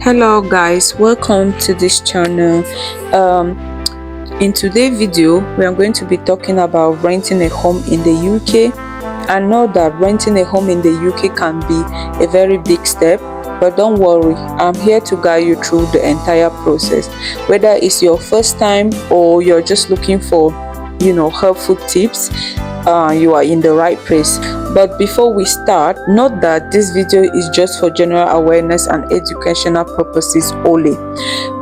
Hello guys, welcome to this channel. In today's video we are going to be talking about renting a home in the UK. I know that renting a home in the UK can be a very big step, but don't worry, I'm here to guide you through the entire process. Whether it's your first time or you're just looking for helpful tips, you are in the right place. But before we start, note that this video is just for general awareness and educational purposes only.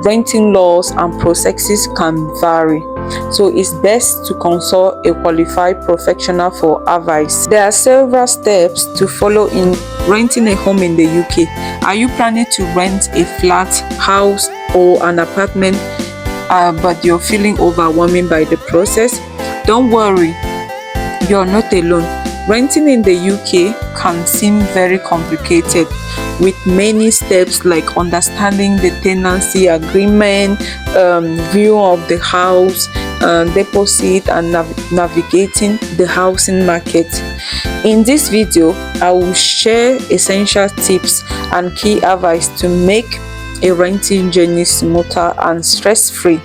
Renting laws and processes can vary, so it's best to consult a qualified professional for advice. There are several steps to follow in renting a home in the UK. Are you planning to rent a flat, house or an apartment, but you're feeling overwhelmed by the process? Don't worry, you're not alone. Renting in the UK can seem very complicated, with many steps like understanding the tenancy agreement, view of the house, deposit, and navigating the housing market. In this video, I will share essential tips and key advice to make a renting journey smoother and stress-free.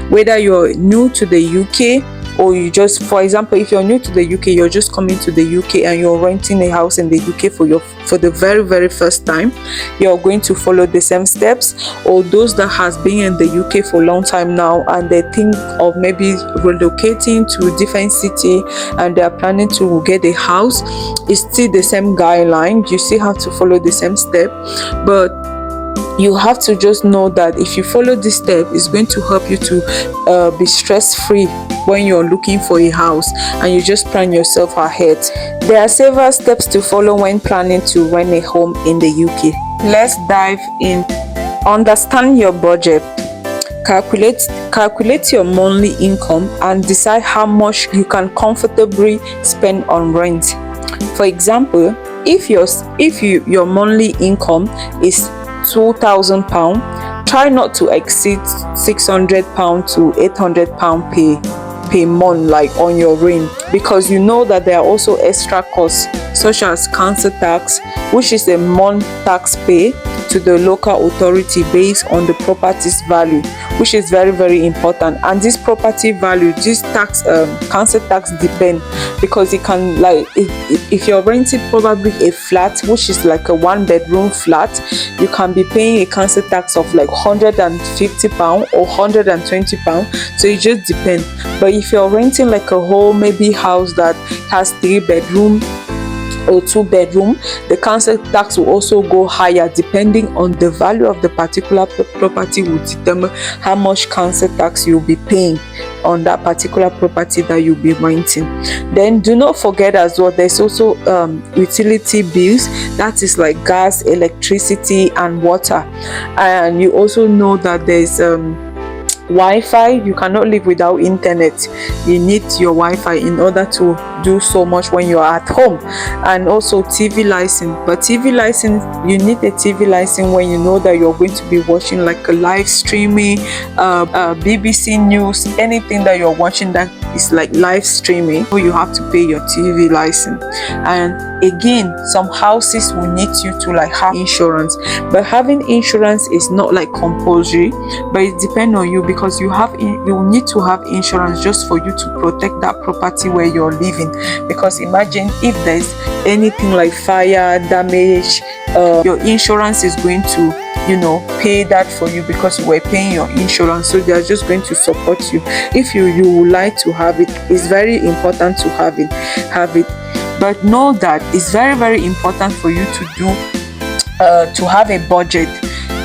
Whether you're new to the UK, or you just, for example, if you're new to the UK, you're just coming to the UK and you're renting a house in the UK for the very first time, you're going to follow the same steps. Or those that has been in the UK for a long time now and they think of maybe relocating to a different city and they're planning to get a house, it's still the same guideline. You still have to follow the same step, but you have to just know that if you follow this step, it's going to help you to be stress-free when you're looking for a house and you just plan yourself ahead. There are several steps to follow when planning to rent a home in the UK. Let's dive in. Understand your budget. Calculate your monthly income and decide how much you can comfortably spend on rent. For example, if your monthly income is £2,000, try not to exceed £600 to £800 per month, like on your rent, because you know that there are also extra costs such as council tax, which is a month tax pay to the local authority based on the property's value, which is very important. And this property value, this tax, council tax, depend, because it can, like, if you're renting probably a flat which is like a 1-bedroom flat, you can be paying a council tax of like £150 or £120, so it just depends. But if you're renting like a whole maybe house that has 3-bedroom or 2-bedroom, the council tax will also go higher depending on the value of the particular property, will determine how much council tax you'll be paying on that particular property that you'll be renting. Then do not forget as well, there's also utility bills, that is like gas, electricity and water. And you also know that there's Wi-Fi. You cannot live without internet. You need your Wi-Fi in order to do so much when you are at home. And also TV license. But TV license, you need a TV license when you know that you're going to be watching like a live streaming, BBC News, anything that you're watching that is like live streaming, so you have to pay your TV license. And again, some houses will need you to like have insurance, but having insurance is not like compulsory, but it depends on you, because you will need to have insurance just for you to protect that property where you're living. Because imagine if there's anything like fire damage, your insurance is going to pay that for you, because you were paying your insurance, so they are just going to support you. If you would like to have it, it's very important to have it. But know that it's very important for you to have a budget,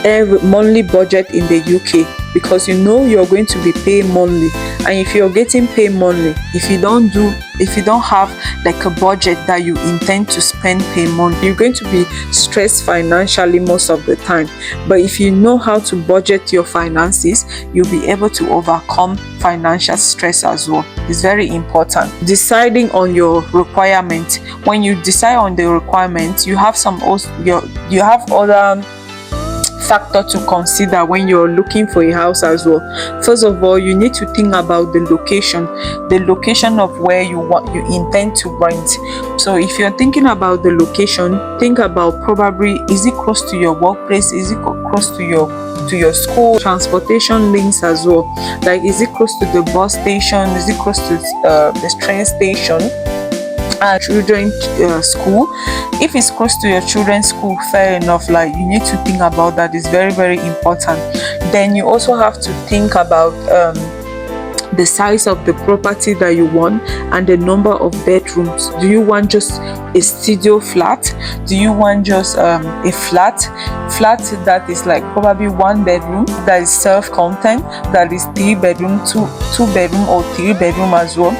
a monthly budget in the UK, because you're going to be paid monthly. And if you're getting paid monthly, if you don't have like a budget that you intend to spend per month, you're going to be stressed financially most of the time. But if you know how to budget your finances, you'll be able to overcome financial stress as well. It's very important. Deciding on your requirement. When you decide on the requirement, you have other factor to consider when you're looking for a house as well. First of all, you need to think about the location of where you intend to rent. So if you're thinking about the location, think about probably, is it close to your workplace, is it close to your school, transportation links as well, like is it close to the bus station, is it close to the train station, children school. If it's close to your children's school, fair enough, like you need to think about that. It's very, very important. Then you also have to think about the size of the property that you want and the number of bedrooms. Do you want just a studio flat? Do you want just a flat that is like probably 1 bedroom, that is self-contained, that is 3 bedroom, two bedroom, or 3 bedroom as well?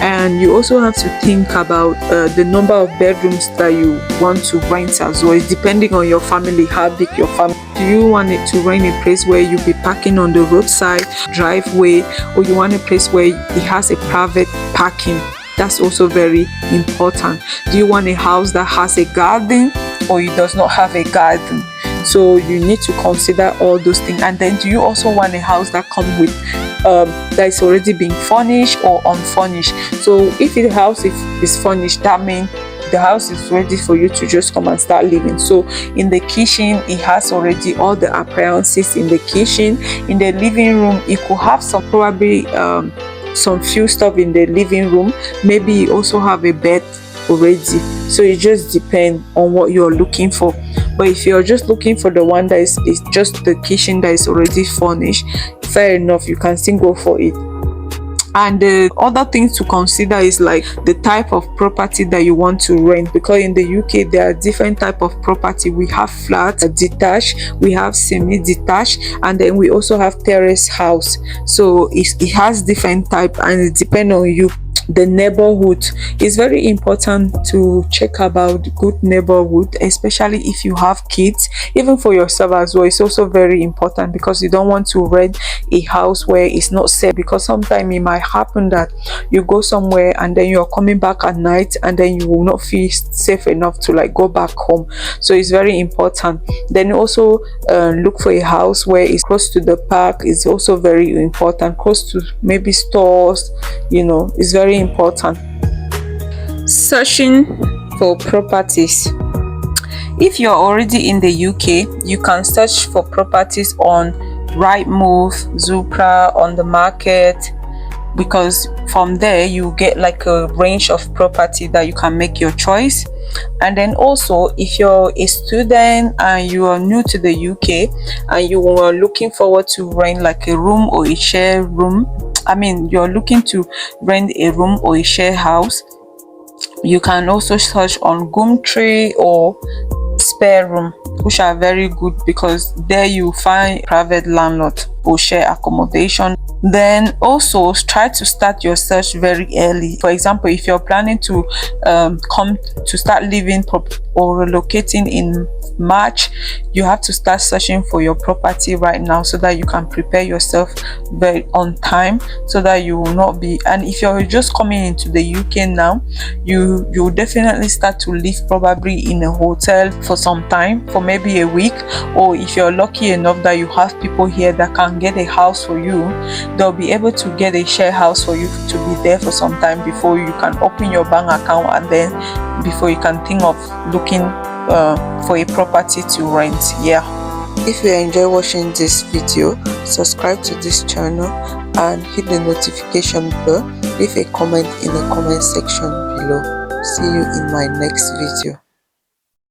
And you also have to think about the number of bedrooms that you want to rent as well. It's depending on your family, how big your family. Do you want it to rent a place where you'll be parking on the roadside, driveway, or you want a place where it has a private parking? That's also very important. Do you want a house that has a garden, or it does not have a garden? So you need to consider all those things. And then do you also want a house that comes with that is already being furnished or unfurnished? So if the house is furnished, that means the house is ready for you to just come and start living. So in the kitchen, it has already all the appliances in the kitchen. In the living room, it could have some probably some few stuff in the living room. Maybe you also have a bed already. So it just depends on what you're looking for. But if you're just looking for the one that is just the kitchen that is already furnished, fair enough, you can still go for it. And the other things to consider is like the type of property that you want to rent, because in the UK there are different type of property. We have flat, detached, we have semi-detached, and then we also have terrace house. So it has different type, and it depends on you. The neighborhood is very important to check about good neighborhood, especially if you have kids. Even for yourself as well, it's also very important, because you don't want to rent a house where it's not safe, because sometimes it might happen that you go somewhere and then you're coming back at night and then you will not feel safe enough to like go back home. So it's very important. Then also look for a house where it's close to the park. Is also very important, close to maybe stores, it's very important. Searching for properties. If you're already in the UK, you can search for properties on Rightmove, Zoopla, on the market, because from there you get like a range of property that you can make your choice. And then also, if you're a student and you are new to the UK and you are looking forward to rent like a room or a share room, you're looking to rent a room or a share house, you can also search on Gumtree or Spare Room, which are very good, because there you find private landlord or share accommodation. Then also try to start your search very early. For example, if you're planning to come to start living or relocating in March, you have to start searching for your property right now, so that you can prepare yourself very on time, so that you will not be. And if you're just coming into the UK now, you will definitely start to live probably in a hotel for some time, for maybe a week. Or if you're lucky enough that you have people here that can get a house for you, they'll be able to get a share house for you to be there for some time before you can open your bank account, and then before you can think of looking for a property to rent. If you enjoy watching this video, subscribe to this channel and hit the notification bell. Leave a comment in the comment section below. See you in my next video.